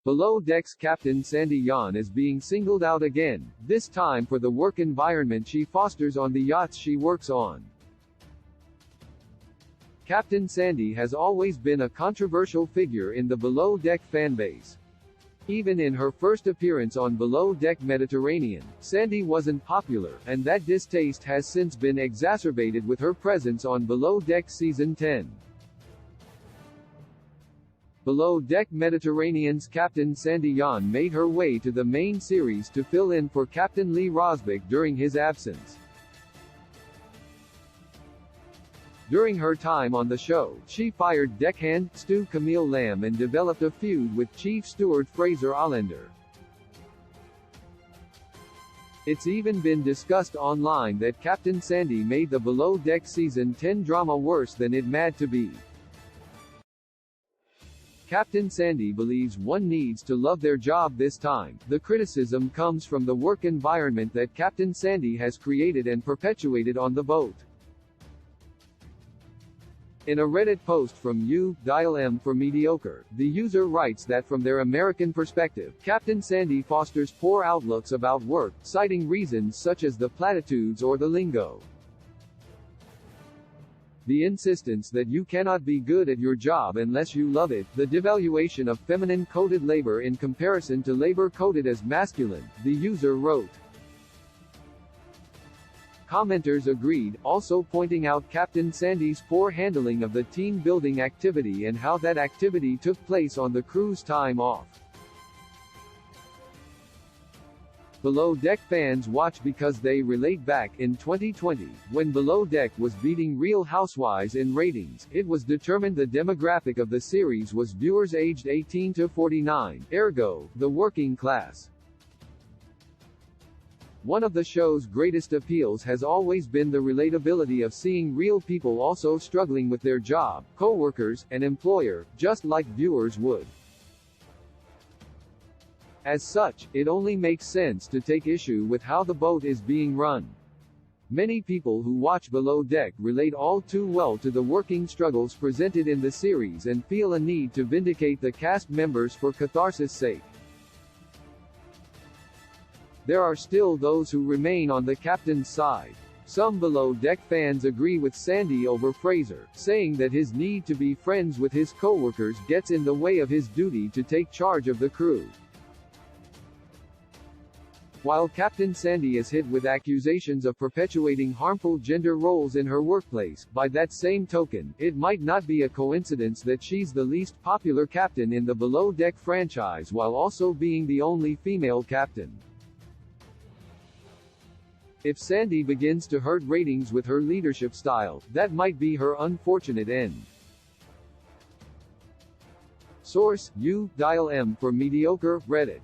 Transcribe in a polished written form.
Below Deck's Captain Sandy Yan is being singled out again, this time for the work environment she fosters on the yachts she works on. Captain Sandy has always been a controversial figure in the Below Deck fanbase. Even in her first appearance on Below Deck Mediterranean, Sandy wasn't popular, and that distaste has since been exacerbated with her presence on Below Deck Season 10. Below Deck Mediterranean's Captain Sandy Yan made her way to the main series to fill in for Captain Lee Rosbeck during his absence. During her time on the show, she fired deckhand Stu Camille Lamb and developed a feud with Chief Steward Fraser Allender. It's even been discussed online that Captain Sandy made the Below Deck Season 10 drama worse than it had to be. Captain Sandy believes one needs to love their job this time. The criticism comes from the work environment that Captain Sandy has created and perpetuated on the boat. In a Reddit post from U-Dial-M for Mediocre, the user writes that from their American perspective, Captain Sandy fosters poor outlooks about work, citing reasons such as the platitudes or the lingo. The insistence that you cannot be good at your job unless you love it, the devaluation of feminine-coded labor in comparison to labor coded as masculine, the user wrote. Commenters agreed, also pointing out Captain Sandy's poor handling of the team-building activity and how that activity took place on the crew's time off. Below Deck fans watch because they relate back. In 2020, when Below Deck was beating Real Housewives in ratings, it was determined the demographic of the series was viewers aged 18 to 49, ergo, the working class. One of the show's greatest appeals has always been the relatability of seeing real people also struggling with their job, co-workers, and employer, just like viewers would. As such, it only makes sense to take issue with how the boat is being run. Many people who watch Below Deck relate all too well to the working struggles presented in the series and feel a need to vindicate the cast members for catharsis' sake. There are still those who remain on the captain's side. Some Below Deck fans agree with Sandy over Fraser, saying that his need to be friends with his co-workers gets in the way of his duty to take charge of the crew. While Captain Sandy is hit with accusations of perpetuating harmful gender roles in her workplace, by that same token, it might not be a coincidence that she's the least popular captain in the Below Deck franchise while also being the only female captain. If Sandy begins to hurt ratings with her leadership style, that might be her unfortunate end. Source: U-Dial-M for Mediocre, Reddit.